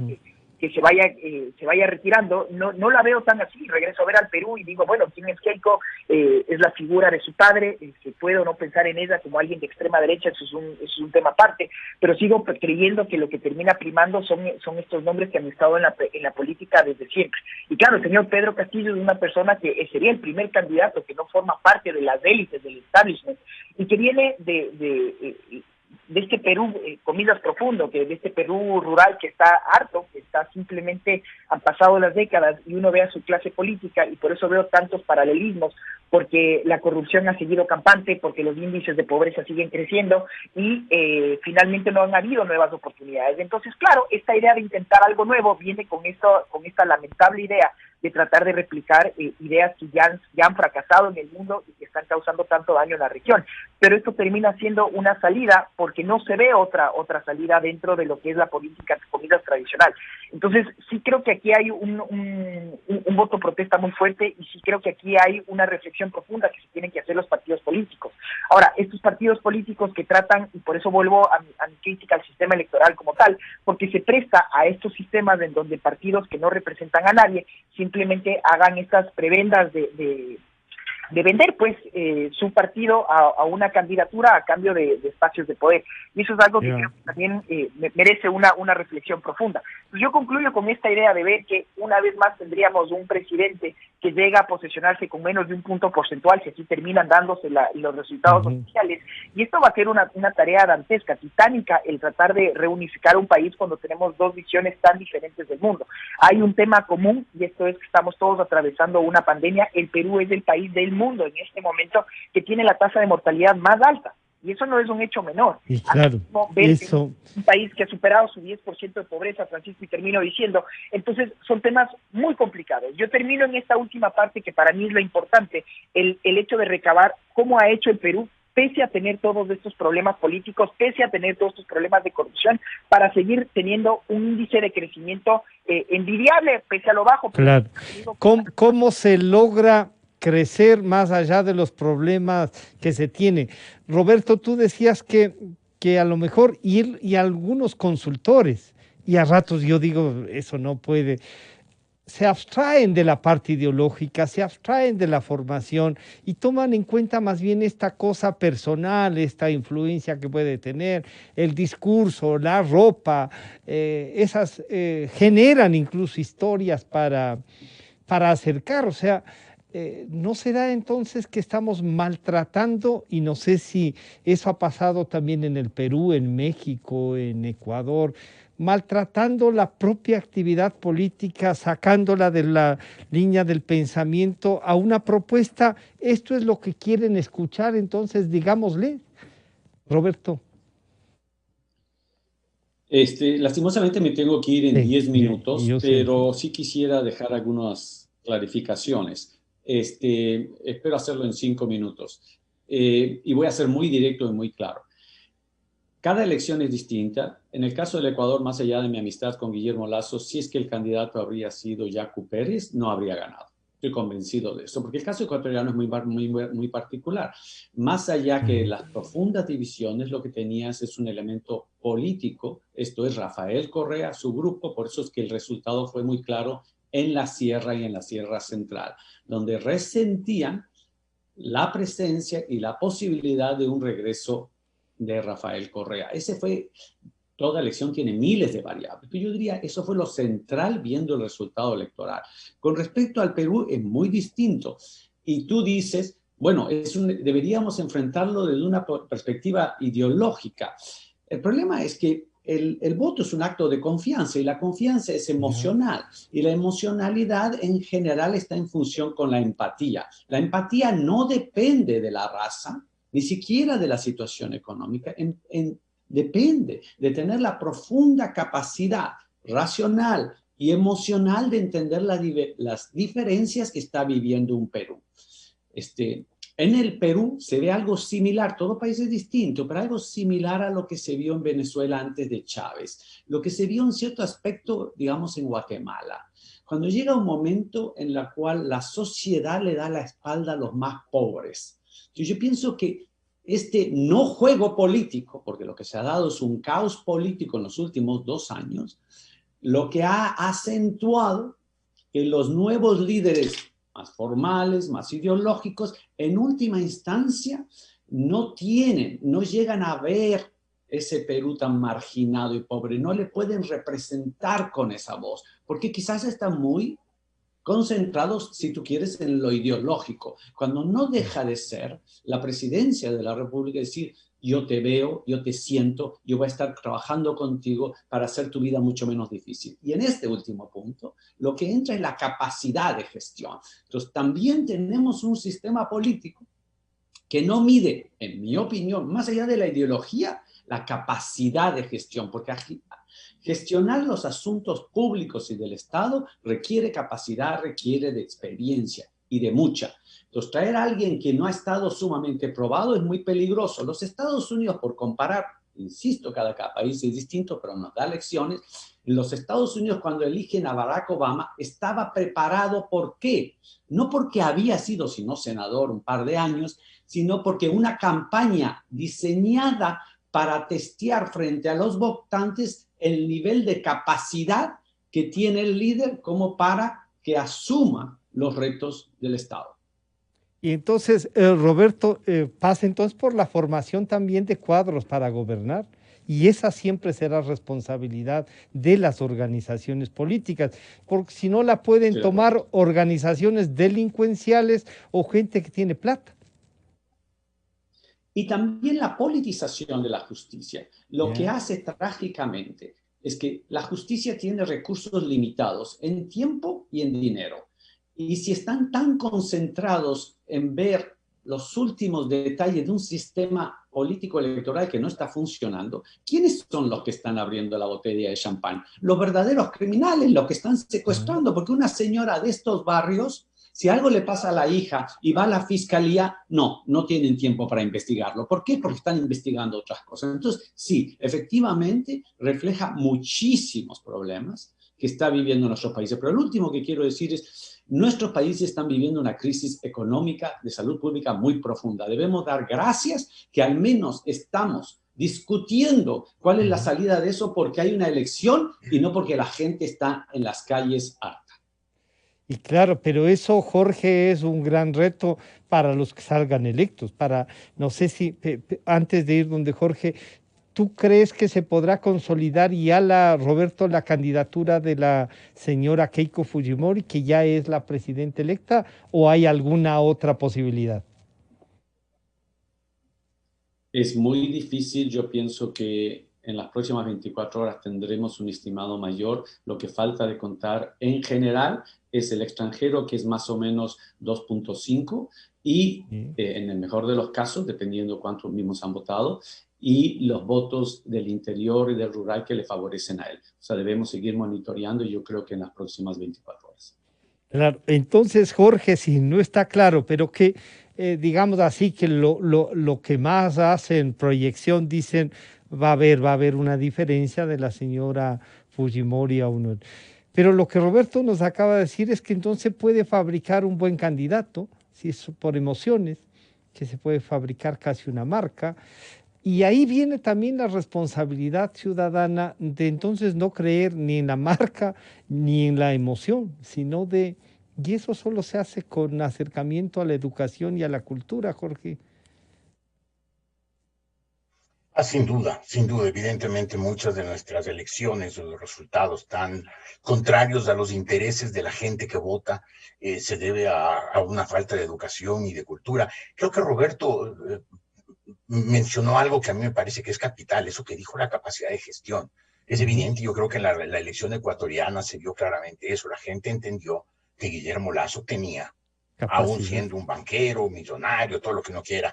que se vaya retirando, no la veo tan así. Regreso a ver al Perú y digo, bueno, ¿quién es Keiko? Es la figura de su padre, se puede o no pensar en ella como alguien de extrema derecha, eso es un tema aparte, pero sigo creyendo que lo que termina primando son estos nombres que han estado en la política desde siempre. Y claro, el señor Pedro Castillo es una persona que sería el primer candidato que no forma parte de las élites del establishment y que viene de este Perú, comillas profundo, que de este Perú rural que está harto, que está simplemente, han pasado las décadas y uno ve a su clase política y por eso veo tantos paralelismos, porque la corrupción ha seguido campante, porque los índices de pobreza siguen creciendo y finalmente no han habido nuevas oportunidades. Entonces, claro, esta idea de intentar algo nuevo viene con esta lamentable idea de tratar de replicar ideas que ya han fracasado en el mundo y que están causando tanto daño en la región. Pero esto termina siendo una salida porque no se ve otra salida dentro de lo que es la política de comidas tradicional. Entonces, sí creo que aquí hay un voto protesta muy fuerte y sí creo que aquí hay una reflexión profunda que se tienen que hacer los partidos políticos. Ahora, estos partidos políticos que tratan, y por eso vuelvo a mi crítica al sistema electoral como tal, porque se presta a estos sistemas en donde partidos que no representan a nadie simplemente hagan estas prebendas de vender pues su partido a una candidatura a cambio de espacios de poder. Y eso es algo que creo que también merece una reflexión profunda. Pues yo concluyo con esta idea de ver que una vez más tendríamos un presidente que llega a posesionarse con menos de un punto porcentual, si así terminan dándose los resultados oficiales, y esto va a ser una tarea dantesca, titánica, el tratar de reunificar un país cuando tenemos dos visiones tan diferentes del mundo. Hay un tema común, y esto es que estamos todos atravesando una pandemia. El Perú es el país del mundo en este momento que tiene la tasa de mortalidad más alta. Y eso no es un hecho menor. Y claro, eso... Un país que ha superado su 10% de pobreza, Francisco, y termino diciendo, entonces son temas muy complicados. Yo termino en esta última parte que para mí es lo importante, el hecho de recabar cómo ha hecho el Perú, pese a tener todos estos problemas políticos, pese a tener todos estos problemas de corrupción, para seguir teniendo un índice de crecimiento envidiable, pese a lo bajo. Claro. ¿Cómo se logra crecer más allá de los problemas que se tiene? Roberto, tú decías que a lo mejor ir y algunos consultores, y a ratos yo digo, eso no puede, se abstraen de la parte ideológica, se abstraen de la formación y toman en cuenta más bien esta cosa personal, esta influencia que puede tener, el discurso, la ropa, esas generan incluso historias para acercar, o sea, ¿no será entonces que estamos maltratando? Y no sé si eso ha pasado también en el Perú, en México, en Ecuador, maltratando la propia actividad política, sacándola de la línea del pensamiento a una propuesta. Esto es lo que quieren escuchar, entonces digámosle, Roberto. Lastimosamente me tengo que ir en 10 minutos, pero sí quisiera dejar algunas clarificaciones. Espero hacerlo en 5 minutos. Y voy a ser muy directo y muy claro. Cada elección es distinta. En el caso del Ecuador, más allá de mi amistad con Guillermo Lasso, si es que el candidato habría sido Yacu Pérez, no habría ganado. Estoy convencido de eso, porque el caso ecuatoriano es muy particular. Más allá que las profundas divisiones, lo que tenías es un elemento político. Esto es Rafael Correa, su grupo, por eso es que el resultado fue muy claro en la Sierra y en la Sierra Central, donde resentían la presencia y la posibilidad de un regreso de Rafael Correa. Toda elección tiene miles de variables, pero yo diría eso fue lo central viendo el resultado electoral. Con respecto al Perú es muy distinto. Y tú dices, bueno, deberíamos enfrentarlo desde una perspectiva ideológica. El problema es que el voto es un acto de confianza y la confianza es emocional. Y la emocionalidad en general está en función con la empatía. La empatía no depende de la raza, ni siquiera de la situación económica. Depende de tener la profunda capacidad racional y emocional de entender las diferencias que está viviendo un Perú. En el Perú se ve algo similar, todo país es distinto, pero algo similar a lo que se vio en Venezuela antes de Chávez, lo que se vio en cierto aspecto, digamos, en Guatemala. Cuando llega un momento en el cual la sociedad le da la espalda a los más pobres. Yo pienso que este no juego político, porque lo que se ha dado es un caos político en los últimos 2 años, lo que ha acentuado que los nuevos líderes más formales, más ideológicos, en última instancia no llegan a ver ese Perú tan marginado y pobre, no le pueden representar con esa voz, porque quizás están muy concentrados, si tú quieres, en lo ideológico, cuando no deja de ser la presidencia de la República, decir, yo te veo, yo te siento, yo voy a estar trabajando contigo para hacer tu vida mucho menos difícil. Y en este último punto, lo que entra es la capacidad de gestión. Entonces, también tenemos un sistema político que no mide, en mi opinión, más allá de la ideología, la capacidad de gestión, porque gestionar los asuntos públicos y del Estado requiere capacidad, requiere de experiencia y de mucha. Entonces, traer a alguien que no ha estado sumamente probado es muy peligroso. Los Estados Unidos, por comparar, insisto, cada país es distinto, pero nos da lecciones. En los Estados Unidos, cuando eligen a Barack Obama, estaba preparado. ¿Por qué? No porque había sido, sino senador un par de años, sino porque una campaña diseñada para testear frente a los votantes el nivel de capacidad que tiene el líder como para que asuma los retos del Estado. Y entonces, Roberto, pasa entonces por la formación también de cuadros para gobernar. Y esa siempre será responsabilidad de las organizaciones políticas, porque si no la pueden tomar organizaciones delincuenciales o gente que tiene plata. Y también la politización de la justicia. Lo que hace trágicamente es que la justicia tiene recursos limitados en tiempo y en dinero. Y si están tan concentrados en ver los últimos detalles de un sistema político electoral que no está funcionando, ¿quiénes son los que están abriendo la botella de champán? Los verdaderos criminales, los que están secuestrando, porque una señora de estos barrios, si algo le pasa a la hija y va a la fiscalía, no tienen tiempo para investigarlo. ¿Por qué? Porque están investigando otras cosas. Entonces, sí, efectivamente refleja muchísimos problemas que está viviendo nuestros países. Pero el último que quiero decir es, nuestros países están viviendo una crisis económica de salud pública muy profunda. Debemos dar gracias que al menos estamos discutiendo cuál es la salida de eso porque hay una elección y no porque la gente está en las calles harta. Y claro, pero eso, Jorge, es un gran reto para los que salgan electos. No sé si, antes de ir donde Jorge, ¿tú crees que se podrá consolidar ya, Roberto, la candidatura de la señora Keiko Fujimori, que ya es la presidenta electa, o hay alguna otra posibilidad? Es muy difícil, yo pienso que en las próximas 24 horas tendremos un estimado mayor. Lo que falta de contar en general es el extranjero, que es más o menos 2.5, y en el mejor de los casos, dependiendo cuántos mismos han votado, y los votos del interior y del rural que le favorecen a él. O sea, debemos seguir monitoreando y yo creo que en las próximas 24 horas. Claro, entonces, Jorge, si no está claro, pero que digamos así, que lo que más hacen proyección, dicen, va a haber una diferencia de la señora Fujimori a uno. Pero lo que Roberto nos acaba de decir es que entonces puede fabricar un buen candidato, si es por emociones, que se puede fabricar casi una marca. Y ahí viene también la responsabilidad ciudadana de entonces no creer ni en la marca ni en la emoción, sino y eso solo se hace con acercamiento a la educación y a la cultura, Jorge. Sin duda, evidentemente muchas de nuestras elecciones o los resultados tan contrarios a los intereses de la gente que vota se debe a una falta de educación y de cultura. Creo que Roberto mencionó algo que a mí me parece que es capital, eso que dijo, la capacidad de gestión. Es evidente, yo creo que en la elección ecuatoriana se vio claramente eso. La gente entendió que Guillermo Lasso tenía, aún Capacidad. siendo un banquero, millonario, todo lo que uno quiera,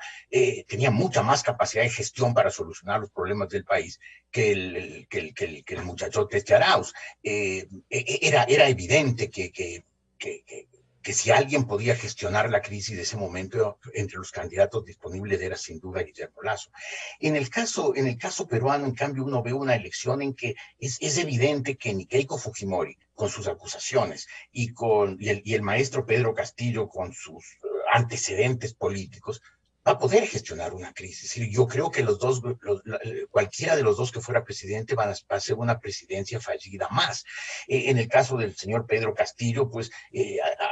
tenía mucha más capacidad de gestión para solucionar los problemas del país que el muchachote este Arauz. Era evidente que si alguien podía gestionar la crisis de ese momento entre los candidatos disponibles era sin duda Guillermo Lasso. En el caso peruano, en cambio, uno ve una elección en que es evidente que ni Keiko Fujimori, con sus acusaciones, y el maestro Pedro Castillo, con sus antecedentes políticos, va a poder gestionar una crisis. Y yo creo que cualquiera de los dos que fuera presidente va a ser una presidencia fallida más. En el caso del señor Pedro Castillo, pues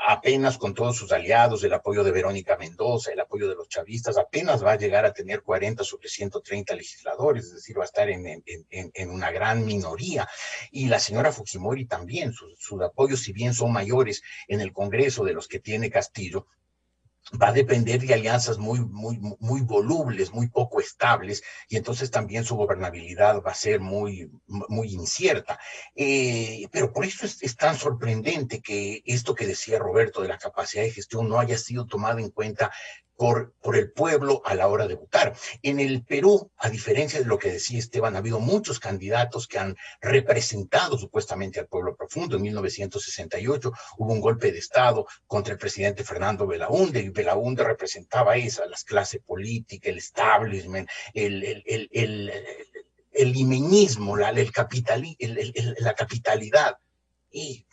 apenas con todos sus aliados, el apoyo de Verónica Mendoza, el apoyo de los chavistas, apenas va a llegar a tener 40 sobre 130 legisladores, es decir, va a estar en una gran minoría. Y la señora Fujimori también, sus apoyos, si bien son mayores en el Congreso de los que tiene Castillo, va a depender de alianzas muy volubles, muy poco estables, y entonces también su gobernabilidad va a ser muy incierta. Pero por eso es tan sorprendente que esto que decía Roberto de la capacidad de gestión no haya sido tomado en cuenta por el pueblo a la hora de votar. En el Perú, a diferencia de lo que decía Esteban, ha habido muchos candidatos que han representado supuestamente al pueblo profundo. En 1968 hubo un golpe de Estado contra el presidente Fernando Belaúnde, y Belaúnde representaba la clase política, el establishment, el limeñismo, la capitalidad. Y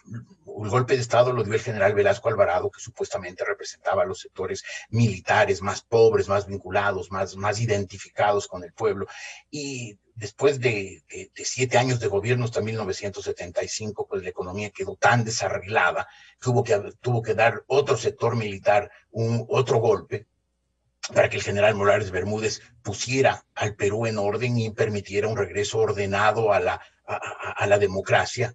el golpe de Estado lo dio el general Velasco Alvarado, que supuestamente representaba a los sectores militares más pobres, más vinculados, más identificados con el pueblo. Y después de 7 años de gobierno hasta 1975, pues la economía quedó tan desarreglada que tuvo que dar otro sector militar otro golpe para que el general Morales Bermúdez pusiera al Perú en orden y permitiera un regreso ordenado a la democracia.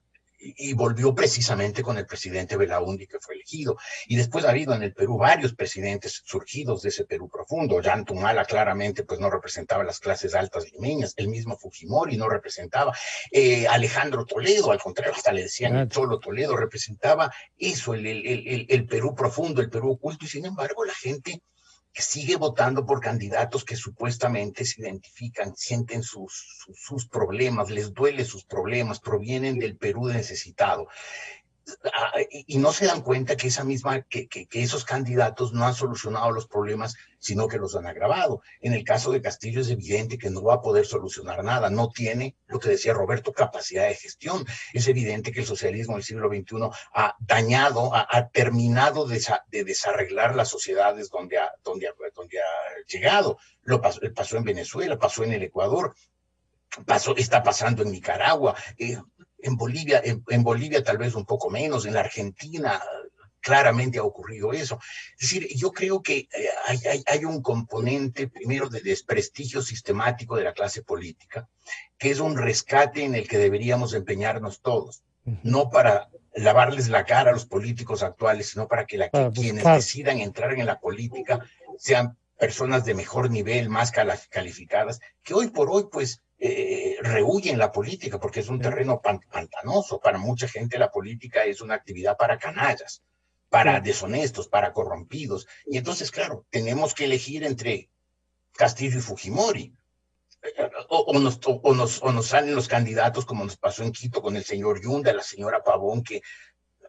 Y volvió precisamente con el presidente Belaúnde, que fue elegido. Y después ha habido en el Perú varios presidentes surgidos de ese Perú profundo. Ollantumala claramente pues no representaba las clases altas limeñas, el mismo Fujimori no representaba, Alejandro Toledo, al contrario, hasta le decían el Cholo Toledo, representaba eso, el Perú profundo, el Perú oculto, y sin embargo la gente que sigue votando por candidatos que supuestamente se identifican, sienten sus problemas, les duele sus problemas, provienen del Perú necesitado. Y no se dan cuenta que que esos candidatos no han solucionado los problemas, sino que los han agravado. En el caso de Castillo es evidente que no va a poder solucionar nada, no tiene, lo que decía Roberto, capacidad de gestión. Es evidente que el socialismo del siglo XXI ha dañado, ha terminado de desarreglar las sociedades donde ha llegado. Pasó en Venezuela, pasó en el Ecuador, está pasando en Nicaragua, en Bolivia tal vez un poco menos, en la Argentina claramente ha ocurrido eso. Es decir, yo creo que hay un componente primero de desprestigio sistemático de la clase política, que es un rescate en el que deberíamos empeñarnos todos, no para lavarles la cara a los políticos actuales, sino para que quienes decidan entrar en la política sean personas de mejor nivel, más calificadas, que hoy por hoy pues rehuyen la política porque es un terreno pantanoso. Para mucha gente la política es una actividad para canallas, para deshonestos, para corrompidos. Y entonces, claro, tenemos que elegir entre Castillo y Fujimori. O nos salen los candidatos como nos pasó en Quito con el señor Yunda, la señora Pavón, que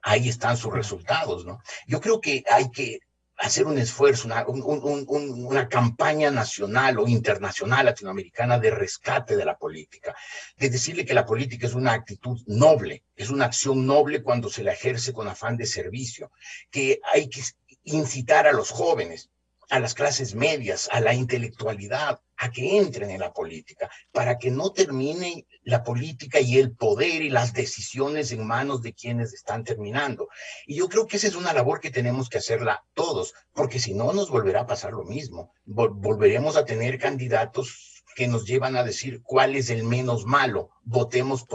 ahí están sus resultados, ¿no? Yo creo que hay que hacer un esfuerzo, una campaña nacional o internacional latinoamericana de rescate de la política, de decirle que la política es una actitud noble, es una acción noble cuando se la ejerce con afán de servicio, que hay que incitar a los jóvenes, a las clases medias, a la intelectualidad, a que entren en la política, para que no termine la política y el poder y las decisiones en manos de quienes están terminando. Y yo creo que esa es una labor que tenemos que hacerla todos, porque si no nos volverá a pasar lo mismo. Volveremos a tener candidatos que nos llevan a decir cuál es el menos malo. Votemos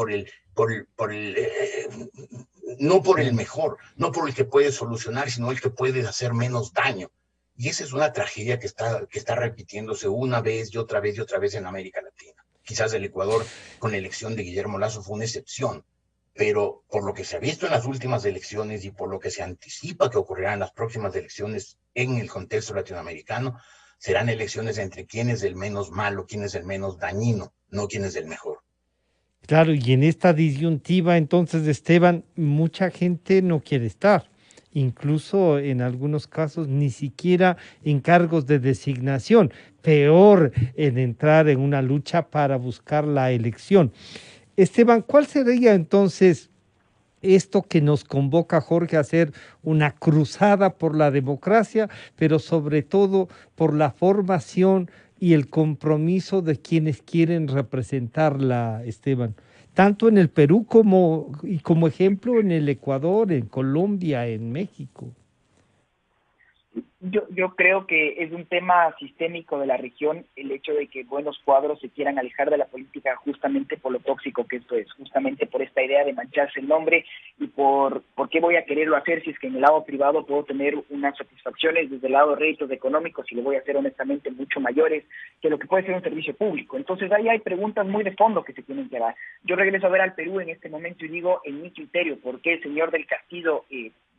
no por el mejor, no por el que puede solucionar, sino el que puede hacer menos daño. Y esa es una tragedia que está repitiéndose una vez y otra vez y otra vez en América Latina. Quizás el Ecuador, con la elección de Guillermo Lasso, fue una excepción, pero por lo que se ha visto en las últimas elecciones y por lo que se anticipa que ocurrirán en las próximas elecciones en el contexto latinoamericano, serán elecciones entre quién es el menos malo, quién es el menos dañino, no quién es el mejor. Claro, y en esta disyuntiva, entonces, Esteban, mucha gente no quiere estar. Incluso en algunos casos ni siquiera en cargos de designación, peor en entrar en una lucha para buscar la elección. Esteban, ¿cuál sería entonces esto que nos convoca, Jorge, a hacer una cruzada por la democracia, pero sobre todo por la formación y el compromiso de quienes quieren representarla, Esteban? Tanto en el Perú como ejemplo en el Ecuador, en Colombia, en México. Yo creo que es un tema sistémico de la región el hecho de que buenos cuadros se quieran alejar de la política justamente por lo tóxico que esto es, justamente por esta idea de mancharse el nombre y por qué voy a quererlo hacer si es que en el lado privado puedo tener unas satisfacciones desde el lado de réditos económicos y lo voy a hacer honestamente mucho mayores que lo que puede ser un servicio público. Entonces ahí hay preguntas muy de fondo que se tienen que dar. Yo regreso a ver al Perú en este momento y digo, en mi criterio, ¿por qué el señor del Castillo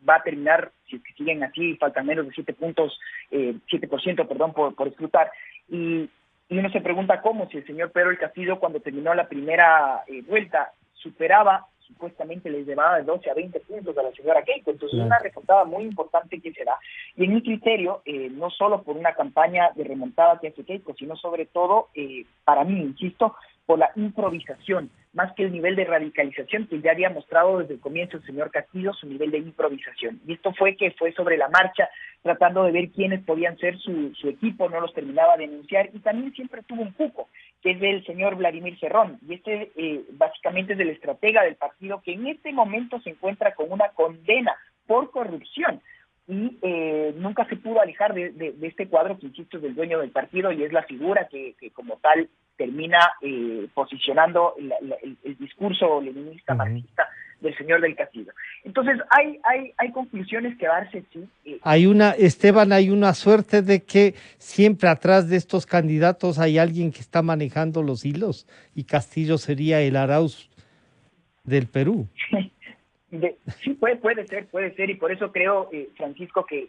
va a terminar, si es que siguen así, faltan menos de 7%, por escrutar, y uno se pregunta cómo, si el señor Pedro del Castillo cuando terminó la primera vuelta superaba, supuestamente les llevaba de 12 a 20 puntos a la señora Keiko, entonces es una remontada muy importante que se da, y en mi criterio, no solo por una campaña de remontada que hace Keiko, sino sobre todo, para mí, insisto, por la improvisación, más que el nivel de radicalización que ya había mostrado desde el comienzo el señor Castillo, su nivel de improvisación. Y esto fue sobre la marcha, tratando de ver quiénes podían ser su equipo, no los terminaba de anunciar, y también siempre tuvo un cuco, que es del señor Vladimir Cerrón, y este básicamente es el estratega del partido, que en este momento se encuentra con una condena por corrupción, y nunca se pudo alejar de este cuadro que, insisto, es del dueño del partido y es la figura que como tal termina posicionando el discurso leninista, marxista del señor del Castillo. Entonces, hay conclusiones que darse, sí. Esteban, hay una suerte de que siempre atrás de estos candidatos hay alguien que está manejando los hilos, y Castillo sería el Arauz del Perú. Sí, puede ser, y por eso creo, Francisco, que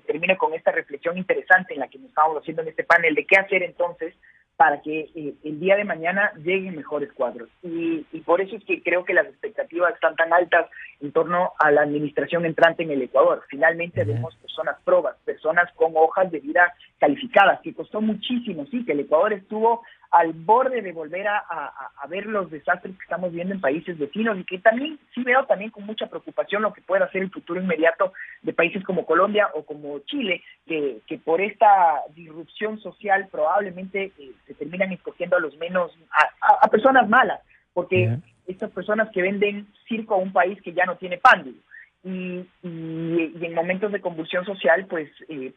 termine con esta reflexión interesante en la que nos estamos haciendo en este panel, de qué hacer entonces para que el día de mañana lleguen mejores cuadros. Y por eso es que creo que las expectativas están tan altas en torno a la administración entrante en el Ecuador. Finalmente vemos personas probas, personas con hojas de vida calificadas, que costó muchísimo, sí, que el Ecuador estuvo al borde de volver a ver los desastres que estamos viendo en países vecinos, y que también sí veo también con mucha preocupación lo que pueda ser el futuro inmediato de países como Colombia o como Chile, que por esta disrupción social probablemente se terminan escogiendo a los menos, a personas malas, porque estas personas que venden circo a un país que ya no tiene pan, y en momentos de convulsión social pues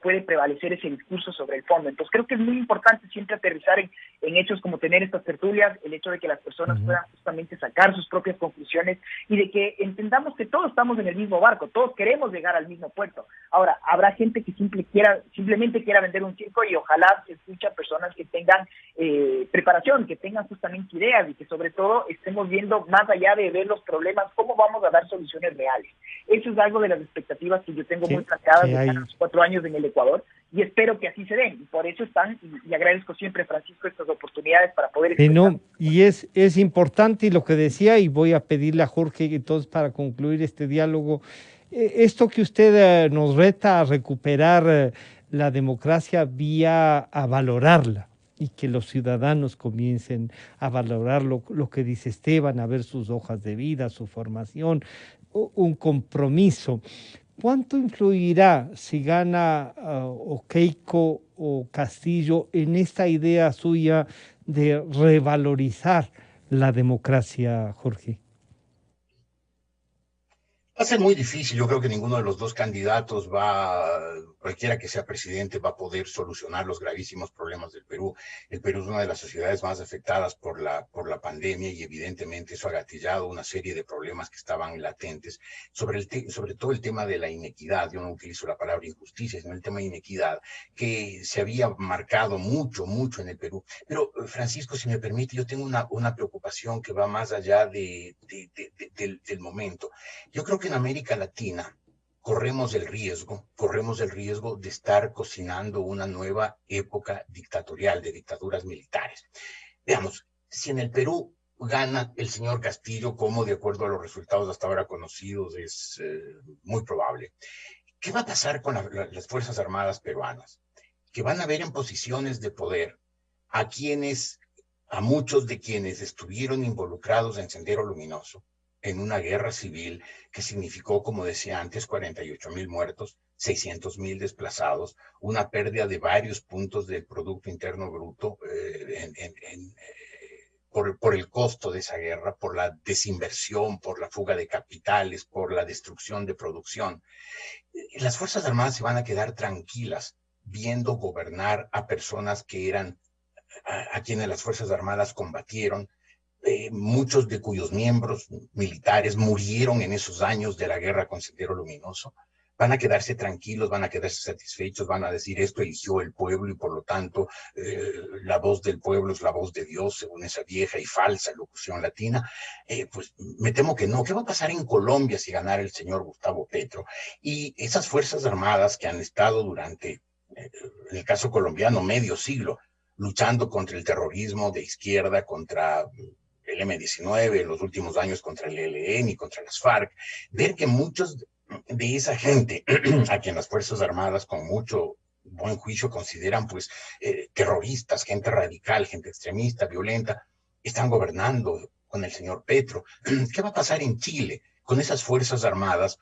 puede prevalecer ese discurso sobre el fondo. Entonces creo que es muy importante siempre aterrizar en hechos como tener estas tertulias, el hecho de que las personas puedan justamente sacar sus propias conclusiones y de que entendamos que todos estamos en el mismo barco, todos queremos llegar al mismo puerto. Ahora, habrá gente que simplemente quiera vender un circo, y ojalá se escuchen personas que tengan preparación, que tengan justamente ideas, y que sobre todo estemos viendo más allá de ver los problemas, cómo vamos a dar soluciones reales. Eso es algo de las expectativas que yo tengo muy planteadas desde hace los 4 años en el Ecuador, y espero que así se den. Y por eso están, y agradezco siempre, Francisco, estas oportunidades para poder expresar. Y es importante, y lo que decía, y voy a pedirle a Jorge entonces para concluir este diálogo, esto que usted nos reta a recuperar la democracia vía a valorarla, y que los ciudadanos comiencen a valorar lo que dice Esteban, a ver sus hojas de vida, su formación, un compromiso. ¿Cuánto influirá si gana o Keiko o Castillo en esta idea suya de revalorizar la democracia, Jorge? Va a ser muy difícil. Yo creo que ninguno de los dos candidatos cualquiera que sea presidente, va a poder solucionar los gravísimos problemas del Perú. El Perú es una de las sociedades más afectadas por la pandemia y evidentemente eso ha gatillado una serie de problemas que estaban latentes. Sobre todo el tema de la inequidad, yo no utilizo la palabra injusticia, sino el tema de inequidad, que se había marcado mucho en el Perú. Pero, Francisco, si me permite, yo tengo una preocupación que va más allá del momento. Yo creo que en América Latina corremos el riesgo de estar cocinando una nueva época dictatorial, de dictaduras militares. Veamos, si en el Perú gana el señor Castillo, como de acuerdo a los resultados hasta ahora conocidos es muy probable, ¿qué va a pasar con las Fuerzas Armadas peruanas? Que van a ver en posiciones de poder a muchos de quienes estuvieron involucrados en Sendero Luminoso, en una guerra civil que significó, como decía antes, 48,000 muertos, 600,000 desplazados, una pérdida de varios puntos del Producto Interno Bruto por el costo de esa guerra, por la desinversión, por la fuga de capitales, por la destrucción de producción. Las Fuerzas Armadas se van a quedar tranquilas viendo gobernar a personas que eran a quienes las Fuerzas Armadas combatieron, muchos de cuyos miembros militares murieron en esos años de la guerra con Sendero Luminoso. Van a quedarse tranquilos, van a quedarse satisfechos, van a decir esto eligió el pueblo y por lo tanto la voz del pueblo es la voz de Dios, según esa vieja y falsa locución latina. Pues me temo que no. ¿Qué va a pasar en Colombia si ganara el señor Gustavo Petro? Y esas Fuerzas Armadas que han estado durante, en el caso colombiano, medio siglo, luchando contra el terrorismo de izquierda, contra el M-19, en los últimos años contra el ELN y contra las FARC, ver que muchos de esa gente, a quien las Fuerzas Armadas con mucho buen juicio consideran pues terroristas, gente radical, gente extremista, violenta, están gobernando con el señor Petro. ¿Qué va a pasar en Chile con esas Fuerzas Armadas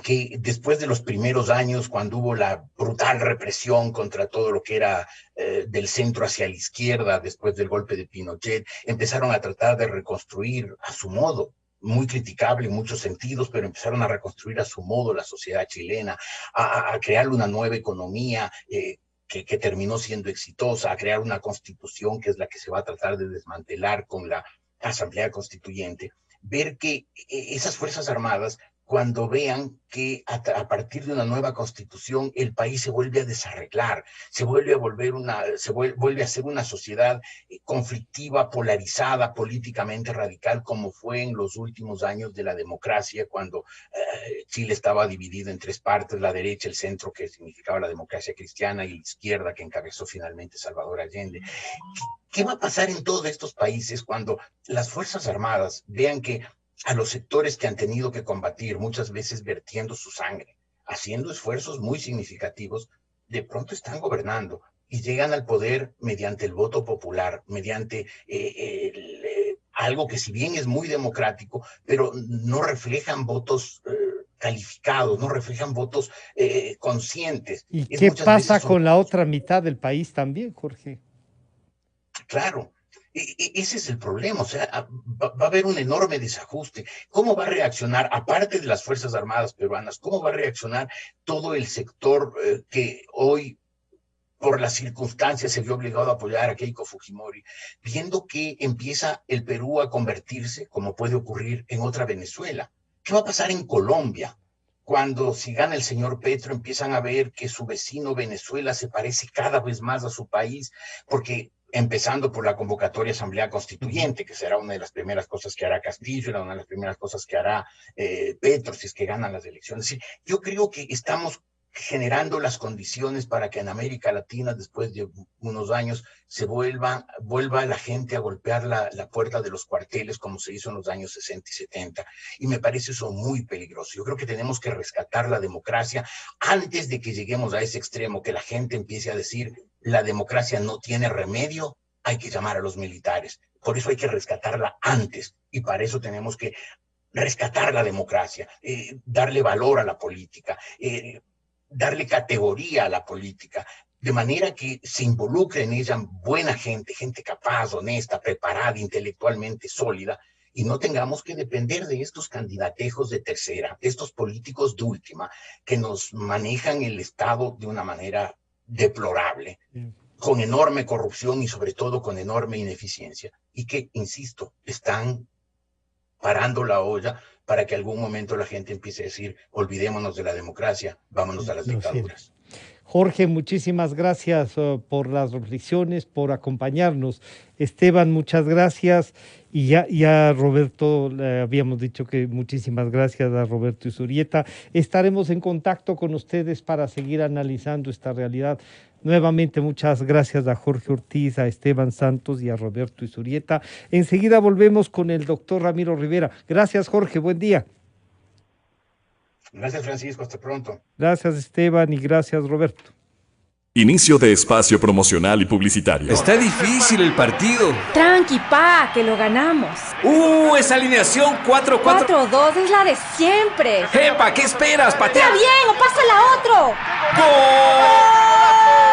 que después de los primeros años, cuando hubo la brutal represión contra todo lo que era del centro hacia la izquierda, después del golpe de Pinochet, empezaron a tratar de reconstruir a su modo, muy criticable en muchos sentidos, pero empezaron a reconstruir a su modo la sociedad chilena, a crear una nueva economía que terminó siendo exitosa, a crear una constitución que es la que se va a tratar de desmantelar con la Asamblea Constituyente, ver que esas Fuerzas Armadas, cuando vean que a partir de una nueva constitución el país se vuelve a desarreglar, se vuelve a ser una sociedad conflictiva, polarizada, políticamente radical, como fue en los últimos años de la democracia, cuando Chile estaba dividido en tres partes, la derecha, el centro, que significaba la democracia cristiana, y la izquierda, que encabezó finalmente Salvador Allende. ¿Qué va a pasar en todos estos países cuando las Fuerzas Armadas vean que a los sectores que han tenido que combatir, muchas veces vertiendo su sangre, haciendo esfuerzos muy significativos, de pronto están gobernando y llegan al poder mediante el voto popular, mediante algo que si bien es muy democrático, pero no reflejan votos calificados, no reflejan votos conscientes? ¿Y qué pasa con la otra mitad del país también, Jorge? Claro. Ese es el problema, o sea, va a haber un enorme desajuste. ¿Cómo va a reaccionar, aparte de las Fuerzas Armadas peruanas, cómo va a reaccionar todo el sector que hoy, por las circunstancias, se vio obligado a apoyar a Keiko Fujimori, viendo que empieza el Perú a convertirse, como puede ocurrir, en otra Venezuela? ¿Qué va a pasar en Colombia? Cuando, si gana el señor Petro, empiezan a ver que su vecino Venezuela se parece cada vez más a su país, porque empezando por la convocatoria Asamblea Constituyente, que será una de las primeras cosas que hará Castillo, una de las primeras cosas que hará Petro, si es que ganan las elecciones. Sí, yo creo que estamos generando las condiciones para que en América Latina, después de unos años, se vuelva la gente a golpear la puerta de los cuarteles, como se hizo en los años 60 y 70. Y me parece eso muy peligroso. Yo creo que tenemos que rescatar la democracia antes de que lleguemos a ese extremo, que la gente empiece a decir: la democracia no tiene remedio, hay que llamar a los militares. Por eso hay que rescatarla antes, y para eso tenemos que rescatar la democracia, darle valor a la política, darle categoría a la política, de manera que se involucre en ella buena gente, gente capaz, honesta, preparada, intelectualmente sólida, y no tengamos que depender de estos candidatejos de tercera, estos políticos de última, que nos manejan el Estado de una manera deplorable, con enorme corrupción y sobre todo con enorme ineficiencia, y que, insisto, están parando la olla para que algún momento la gente empiece a decir, olvidémonos de la democracia, vámonos a las dictaduras. Jorge, muchísimas gracias por las reflexiones, por acompañarnos. Esteban, muchas gracias. Y ya Roberto, le habíamos dicho que muchísimas gracias a Roberto Izurieta. Estaremos en contacto con ustedes para seguir analizando esta realidad. Nuevamente, muchas gracias a Jorge Ortiz, a Esteban Santos y a Roberto Izurieta. Enseguida volvemos con el doctor Ramiro Rivera. Gracias, Jorge. Buen día. Gracias, Francisco. Hasta pronto. Gracias, Esteban, y gracias, Roberto. Inicio de espacio promocional y publicitario. Está difícil el partido. Tranqui, pa, que lo ganamos. Esa alineación 4-4. 4-2 es la de siempre. ¡Epa! ¿Qué esperas? ¡Patea! ¡Está bien! ¡O pásala a otro! ¡Gol!